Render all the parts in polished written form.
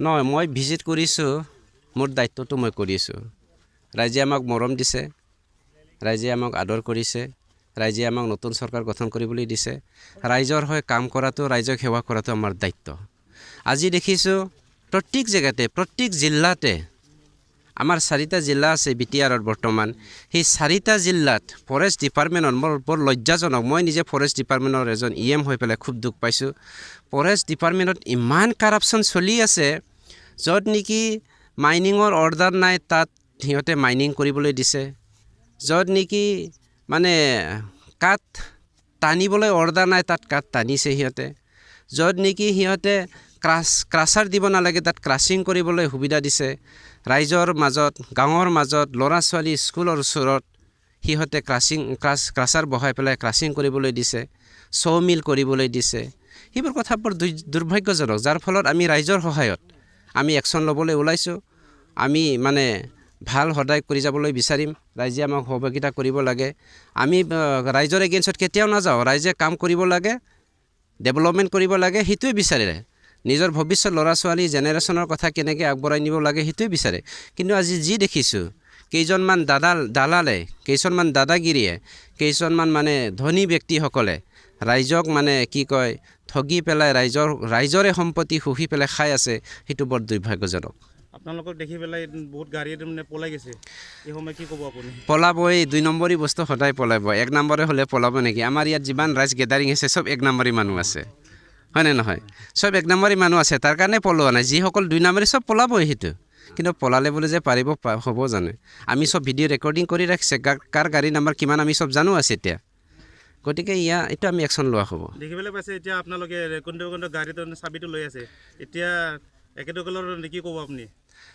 নহয় মই ভিজিট কৰিছোঁ মোৰ দায়িত্বটো মই কৰিছোঁ ৰাইজে আমাক মৰম দিছে ৰাইজে আমাক আদৰ কৰিছে ৰাইজে আমাক নতুন চৰকাৰ গঠন কৰিবলৈ দিছে ৰাইজৰ হৈ কাম কৰাটো ৰাইজক সেৱা কৰাটো আমাৰ দায়িত্ব আজি দেখিছোঁ প্ৰত্যেক জেগাতে প্ৰত্যেক জিলাতে আমাৰ 4টা জিলা আছে বিটিআৰত বৰ্তমান সেই 4টা জিলাত ফৰেষ্ট ডিপাৰ্টমেণ্টৰ মোৰ বৰ লজ্জাজনক মই নিজে ফৰেষ্ট ডিপাৰ্টমেণ্টৰ এজন ইএম হৈ পেলাই খুব দুখ পাইছোঁ ফৰেষ্ট ডিপাৰ্টমেণ্টত ইমান কাৰাপশ্যন চলি আছে য'ত নেকি মাইনিঙৰ অৰ্ডাৰ নাই তাত সিহঁতে মাইনিং কৰিবলৈ দিছে য'ত নেকি মানে কাঠ টানিবলৈ অৰ্ডাৰ নাই তাত কাঠ টানিছে সিহঁতে য'ত নেকি সিহঁতে ক্ৰাছাৰ দিব নালাগে তাত ক্ৰাছিং কৰিবলৈ সুবিধা দিছে ৰাইজৰ মাজত গাঁৱৰ মাজত ল'ৰা ছোৱালী স্কুলৰ ওচৰত সিহঁতে ক্ৰাছাৰ বহাই পেলাই ক্ৰাছিং কৰিবলৈ দিছে মিল কৰিবলৈ দিছে সেইবোৰ কথা বৰ দুৰ্ভাগ্যজনক যাৰ ফলত আমি ৰাইজৰ সহায়ত আমি একশ্যন ল'বলৈ ওলাইছোঁ আমি মানে ভাল সদায় কৰি যাবলৈ বিচাৰিম ৰাইজে আমাক সহযোগিতা কৰিব লাগে আমি ৰাইজৰ এগেইনষ্টত কেতিয়াও নাযাওঁ ৰাইজে কাম কৰিব লাগে ডেভেলপমেণ্ট কৰিব লাগে সেইটোৱে বিচাৰে নিজৰ ভৱিষ্যত ল'ৰা ছোৱালী জেনেৰেশ্যনৰ কথা কেনেকৈ আগবঢ়াই নিব লাগে সেইটোৱে বিচাৰে কিন্তু আজি যি দেখিছোঁ কেইজনমান দালালে কেইজনমান দাদাগিৰিয়ে কেইজনমান মানে ধনী ব্যক্তিসকলে ৰাইজক মানে কি কয় ঠগি পেলাই ৰাইজৰে সম্পত্তি শুহি পেলাই খাই আছে সেইটো বৰ দুৰ্ভাগ্যজনক আপোনালোকক দেখি পেলাই বহুত গাড়ী মানে পলাই গৈছে এই সময় কি ক'ব আপুনি পলাবই 2 নম্বৰী বস্তু সদায় পলাব 1 নম্বৰে হ'লে পলাব নেকি আমাৰ ইয়াত যিমান ৰাইজ গেদাৰিং আছে চব 1 নম্বৰী মানুহ আছে হয়নে নহয় চব 1 নম্বৰী মানুহ আছে তাৰ কাৰণে পলোৱা নাই যিসকল 2 নম্বৰী চব পলাবই সেইটো কিন্তু পলালে বুলি যে পাৰিব হ'ব জানে আমি চব ভিডিঅ' ৰেকৰ্ডিং কৰি ৰাখিছে কাৰ গাড়ী নম্বৰ কিমান আমি চব জানো আছে এতিয়া গতিকে এইটো আমি একশ্যন লোৱা হ'ব দেখিবলৈ পাইছে এতিয়া আপোনালোকে কোনটো গাড়ীটো চাবিটো লৈ আছে এতিয়া একেদকলৰ কি ক'ব আপুনি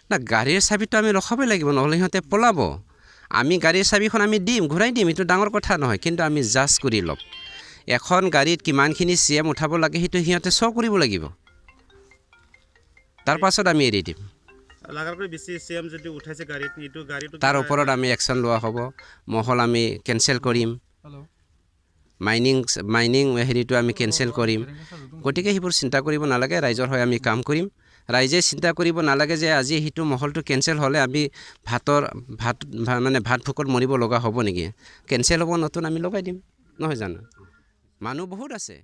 না গাড়ীৰ চাবিটো আমি ৰখাবই লাগিব নহ'লে সিহঁতে পলাব আমি গাড়ীৰ চাবিখন আমি দিম ঘূৰাই দিম এইটো ডাঙৰ কথা নহয় কিন্তু আমি জাজ কৰি ল'ম এখন গাড়ীত কিমানখিনি CM উঠাব লাগে সেইটো সিহঁতে শ্ব' কৰিব লাগিব তাৰ পাছত আমি এৰি দিম লাগাতকৈ বেছি CM যদি উঠাইছে গাড়ীত এইটো গাড়ীটো তাৰ ওপৰত আমি একশ্যন লোৱা হ'ব মহল আমি কেনচেল কৰিম মাইনিং হেৰিটো আমি কেনচেল কৰিম গতিকে সেইবোৰ চিন্তা কৰিব নালাগে ৰাইজৰ হৈ আমি কাম কৰিম ৰাইজে চিন্তা কৰিব নালাগে যে আজি সেইটো মহলটো কেনচেল হ'লে আমি ভাত ভোকত মৰিব লগা হ'ব নেকি কেনচেল হ'ব নতুন আমি লগাই দিম নহয় জানো মানুহ বহুত আছে